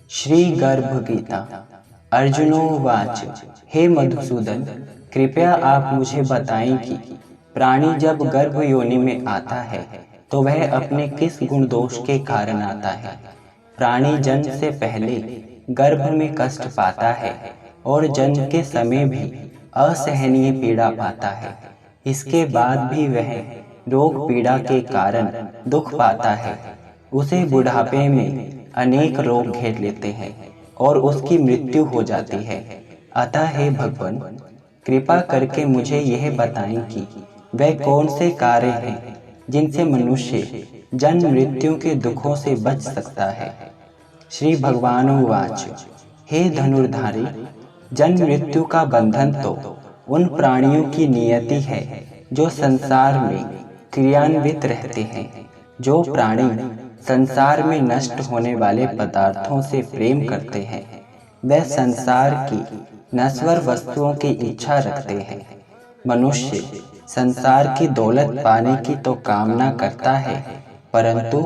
श्री गर्भ गीता। अर्जुनोवाच हे मधुसूदन, कृपया आप मुझे बताएं कि प्राणी जब गर्भ योनि में आता है तो वह अपने किस गुण दोष के कारण आता है। प्राणी जन्म से पहले गर्भ में कष्ट पाता है और जन्म के समय भी असहनीय पीड़ा पाता है। इसके बाद भी वह रोग पीड़ा के कारण दुख पाता है। उसे बुढ़ापे में अनेक रोग घेर लेते हैं और उसकी मृत्यु हो जाती है। अतः हे भगवान, कृपा करके मुझे यह बताएं कि वह कौन से कार्य हैं जिनसे मनुष्य जन्म मृत्यु के दुखों से बच सकता है। श्री भगवानुवाच हे धनुर्धारी, जन्म मृत्यु का बंधन तो उन प्राणियों की नियति है जो संसार में क्रियान्वित रहते हैं। जो प्राणी संसार में नष्ट होने वाले पदार्थों से प्रेम करते हैं वे संसार की नश्वर वस्तुओं की इच्छा रखते हैं। मनुष्य संसार की दौलत पाने की तो कामना करता है, परंतु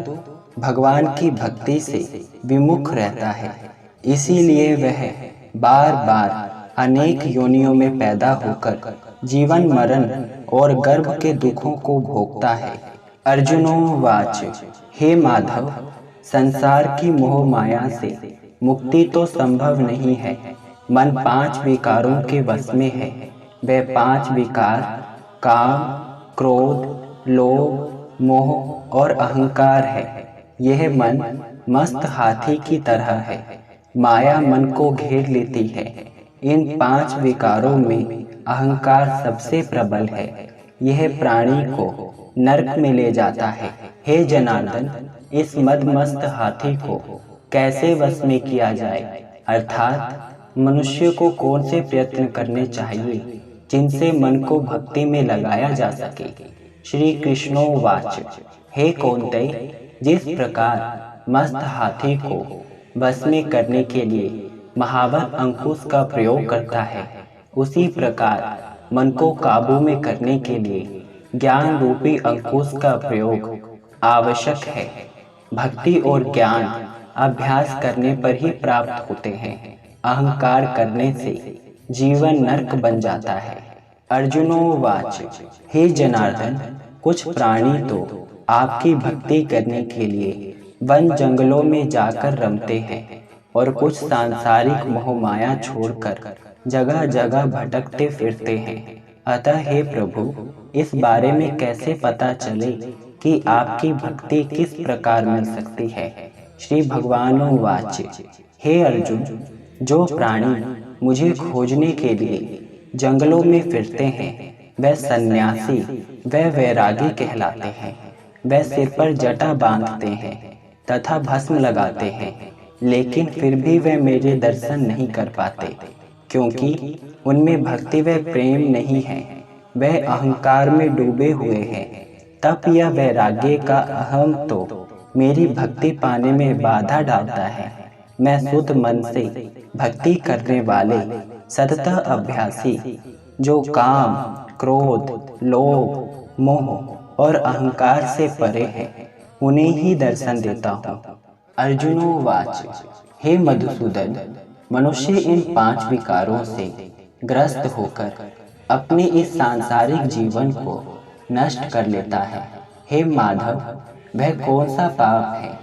भगवान की भक्ति से विमुख रहता है। इसीलिए वह बार बार अनेक योनियों में पैदा होकर जीवन मरण और गर्भ के दुखों को भोगता है। अर्जुनोवाच हे माधव, संसार की मोह माया से मुक्ति तो संभव नहीं है। मन 5 विकारों के वश में है। वे 5 विकार काम, क्रोध, लोभ, मोह और अहंकार है। यह मन मस्त हाथी की तरह है। माया मन को घेर लेती है। इन 5 विकारों में अहंकार सबसे प्रबल है। यह प्राणी को नरक में ले जाता है। हे जनार्दन, इस मदमस्त हाथी को कैसे वश में किया जाए, अर्थात मनुष्य को कौन से प्रयत्न करने चाहिए जिनसे मन को भक्ति में लगाया जा सके। श्री कृष्णोवाच हे कौन्तेय, जिस प्रकार मस्त हाथी को वश में करने के लिए महावत अंकुश का प्रयोग करता है, उसी प्रकार मन को काबू में करने के लिए ज्ञान रूपी अंकुश का प्रयोग आवश्यक है। भक्ति और ज्ञान अभ्यास करने पर ही प्राप्त होते हैं। अहंकार करने से जीवन नरक बन जाता है। अर्जुनोवाच हे जनार्दन, कुछ प्राणी तो आपकी भक्ति करने के लिए वन जंगलों में जाकर रमते हैं और कुछ सांसारिक मोह माया छोड़कर जगह जगह भटकते फिरते हैं। अतः हे प्रभु, इस बारे में कैसे पता चले कि आपकी भक्ति किस प्रकार मिल सकती है। श्री भगवानुवाच हे अर्जुन, जो प्राणी मुझे खोजने के लिए जंगलों में फिरते हैं वह सन्यासी व वैरागी कहलाते हैं। वह सिर पर जटा बांधते हैं तथा भस्म लगाते हैं, लेकिन फिर भी वह मेरे दर्शन नहीं कर पाते, क्योंकि उनमें भक्ति व प्रेम नहीं है। वह अहंकार में डूबे हुए हैं। तप या वैराग्य का अहम तो मेरी भक्ति पाने में बाधा डालता है। मैं शुद्ध मन से भक्ति करने वाले सतत अभ्यासी, जो काम, क्रोध, लोभ, मोह और अहंकार से परे हैं, उन्हें ही दर्शन देता हूँ। अर्जुनोवाच हे मधुसूदन, मनुष्य इन 5 विकारों से ग्रस्त होकर अपने इस सांसारिक जीवन को नष्ट कर लेता है। हे माधव, वह कौन सा पाप है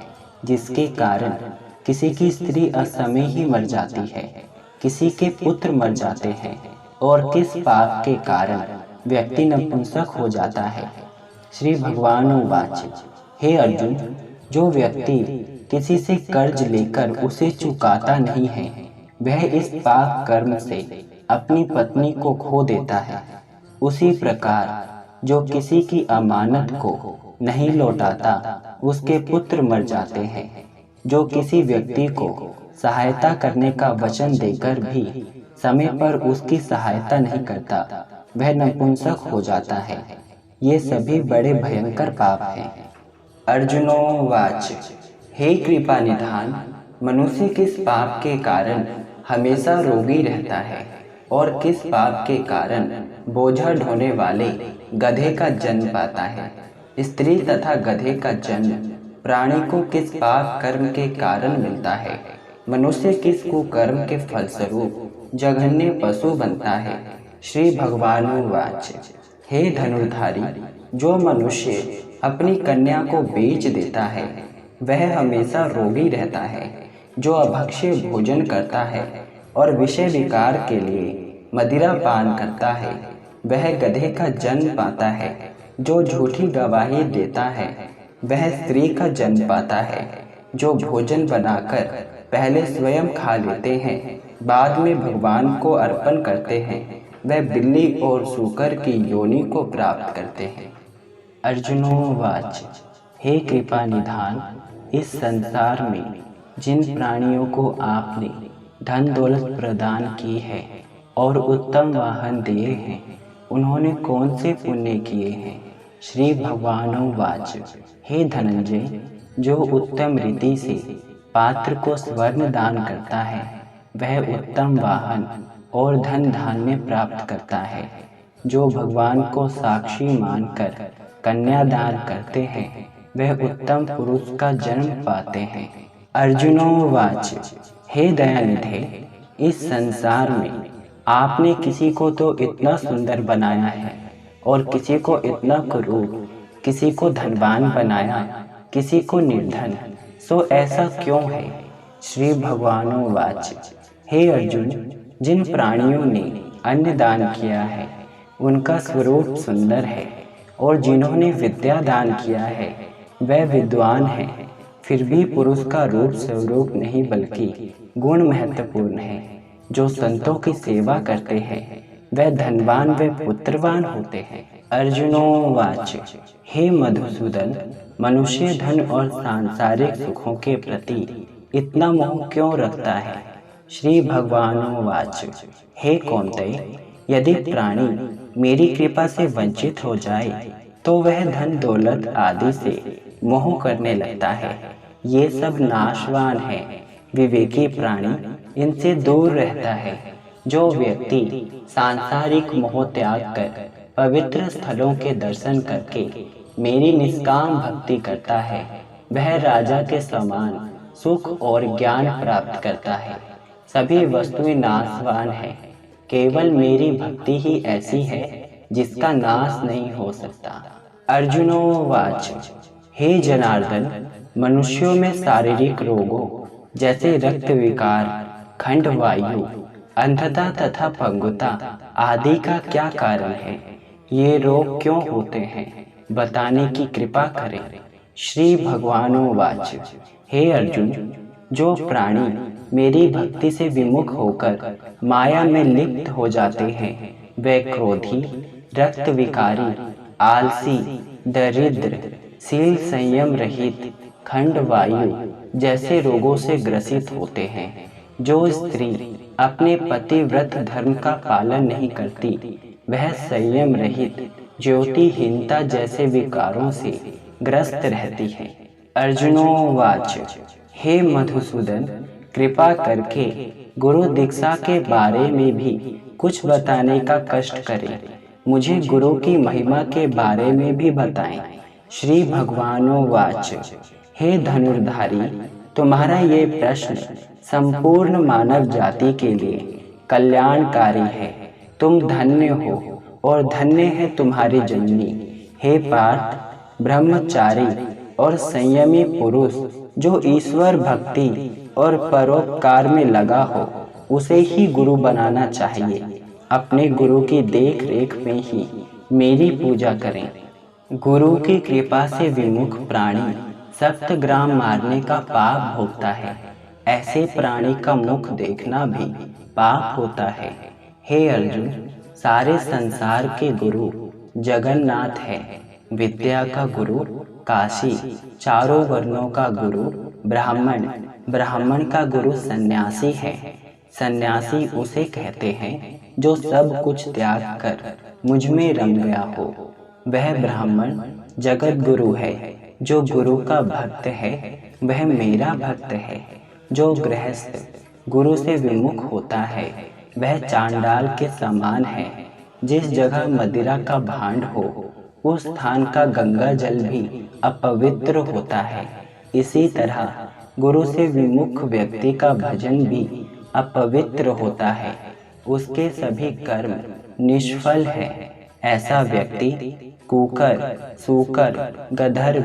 जिसके कारण किसी की स्त्री असमय ही मर जाती है, किसी के पुत्र मर जाते हैं, और किस पाप के कारण व्यक्ति नपुंसक हो जाता है। श्री भगवानुवाच हे अर्जुन, जो व्यक्ति किसी से कर्ज लेकर उसे चुकाता नहीं है, वह इस पाप कर्म से अपनी पत्नी को खो देता है। उसी प्रकार जो किसी की अमानत को नहीं लौटाता, उसके पुत्र मर जाते हैं। जो किसी व्यक्ति को सहायता करने का वचन देकर भी समय पर उसकी सहायता नहीं करता, वह नपुंसक हो जाता है। ये सभी बड़े भयंकर पाप हैं। अर्जुनोवाच हे कृपा निधान, मनुष्य किस पाप के कारण हमेशा रोगी रहता है और किस पाप के कारण बोझा ढोने वाले गधे का जन्म पाता है। स्त्री तथा गधे का जन्म प्राणी को किस पाप कर्म के कारण मिलता है। मनुष्य किस कुकर्म के फलस्वरूप जघन्य पशु बनता है। श्री भगवानुवाच, हे धनुर्धारी, जो मनुष्य अपनी कन्या को बेच देता है वह हमेशा रोगी रहता है। जो अभक्ष्य भोजन करता है और विषय विकार के लिए मदिरा पान करता है वह गधे का जन्म पाता है। जो झूठी गवाही देता है वह स्त्री का जन्म पाता है। जो भोजन बनाकर पहले स्वयं खा लेते हैं बाद में भगवान को अर्पण करते हैं वह बिल्ली और सूकर की योनि को प्राप्त करते हैं। अर्जुनोवाच, हे कृपा निधान, इस संसार में जिन प्राणियों को आपने धन दौलत प्रदान की है और उत्तम वाहन दिए हैं उन्होंने कौन से पुण्य किए हैं। श्री भगवानुवाच, हे धनंजय, जो उत्तम रीति से पात्र को स्वर्ण दान करता है वह उत्तम वाहन और धन धान्य प्राप्त करता है। जो भगवान को साक्षी मानकर कन्यादान करते हैं वह उत्तम पुरुष का जन्म पाते हैं। अर्जुनोवाच, हे दयानिधे, इस संसार में आपने किसी को तो इतना सुंदर बनाया है और किसी को इतना कुरूप, किसी को धनवान बनाया, किसी को निर्धन, सो ऐसा क्यों है। श्री भगवानुवाच, हे अर्जुन, जिन प्राणियों ने अन्न दान किया है उनका स्वरूप सुंदर है और जिन्होंने विद्या दान किया है वह विद्वान है। फिर भी पुरुष का रूप स्वरूप नहीं बल्कि गुण महत्वपूर्ण है। जो संतों की सेवा करते हैं वह धनवान व पुत्रवान होते हैं। अर्जुनोवाच, हे मधुसूदन, मनुष्य धन और सांसारिक सुखों के प्रति इतना मोह क्यों रखता है। श्री भगवानुवाच, हे कौन्तेय, यदि प्राणी मेरी कृपा से वंचित हो जाए तो वह धन दौलत आदि से मोह करने लगता है। ये सब नाशवान है। विवेकी प्राणी इनसे दूर रहता है। जो व्यक्ति सांसारिक मोह त्याग कर पवित्र स्थलों के दर्शन करके मेरी निष्काम भक्ति करता है वह राजा के समान सुख और ज्ञान प्राप्त करता है। सभी वस्तुएं नाशवान है, केवल मेरी भक्ति ही ऐसी है जिसका नाश नहीं हो सकता। अर्जुनोवाच, हे जनार्दन, मनुष्यों में शारीरिक रोगों जैसे रक्त विकार, खंड वायु, अंधता तथा पंगुता आदि का क्या कारण है। ये रोग क्यों होते हैं, बताने की कृपा करें। श्री भगवानुवाच, हे अर्जुन, जो प्राणी मेरी भक्ति से विमुख होकर माया में लिप्त हो जाते हैं वे क्रोधी, रक्त विकारी, आलसी, दरिद्र, शील संयम रहित, खंड वायु जैसे रोगों से ग्रसित होते हैं। जो स्त्री अपने पतिव्रत धर्म का पालन नहीं करती वह संयम रहित, ज्योतिहीनता जैसे विकारों से ग्रस्त रहती है। अर्जुनोवाच, हे मधुसूदन, कृपा करके गुरु दीक्षा के बारे में भी कुछ बताने का कष्ट करें। मुझे गुरु की महिमा के बारे में भी बताएं। श्री भगवानुवाच, हे धनुर्धारी, तुम्हारा ये प्रश्न संपूर्ण मानव जाति के लिए कल्याणकारी है। तुम धन्य हो और धन्य है तुम्हारी जननी। हे पार्थ, ब्रह्मचारी और संयमी पुरुष जो ईश्वर भक्ति और परोपकार में लगा हो उसे ही गुरु बनाना चाहिए। अपने गुरु की देख रेख में ही मेरी पूजा करें। गुरु की कृपा से विमुख प्राणी सप्तग्राम मारने का पाप भोगता है। ऐसे प्राणी का मुख देखना भी पाप होता है। हे अर्जुन, सारे संसार के गुरु जगन्नाथ है। विद्या का गुरु काशी, चारों वर्णों का गुरु ब्राह्मण, ब्राह्मण का गुरु सन्यासी है। सन्यासी उसे कहते हैं जो सब कुछ त्याग कर मुझ में रम गया हो। वह ब्राह्मण जगत गुरु है। जो गुरु का भक्त है वह मेरा भक्त है। जो गृहस्थ गुरु से विमुख होता है वह चांडाल के समान है। जिस जगह मदिरा का भांड हो उस स्थान का गंगा जल भी अपवित्र होता है। इसी तरह गुरु से विमुख व्यक्ति का भजन भी अपवित्र होता है, उसके सभी कर्म निष्फल है। ऐसा व्यक्ति कुकर, सूकर, गधर्व,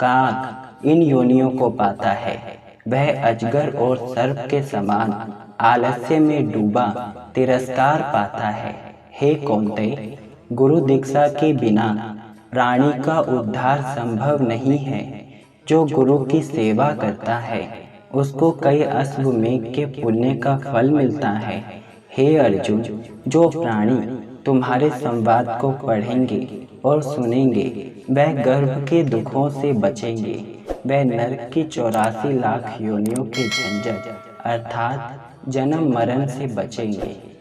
काक इन योनियों को पाता है। वह अजगर और सर्प के समान आलस्य में डूबा तिरस्कार पाता है। हे कौन्तेय, गुरु दीक्षा के बिना प्राणी का उद्धार संभव नहीं है। जो गुरु की सेवा करता है उसको कई अश्वमेघ के पुण्य का फल मिलता है। हे अर्जुन, जो प्राणी तुम्हारे संवाद को पढ़ेंगे और सुनेंगे वह गर्भ के दुखों से बचेंगे। वह नरक की 84 लाख योनियों के झंझट अर्थात जन्म मरण से बचेंगे।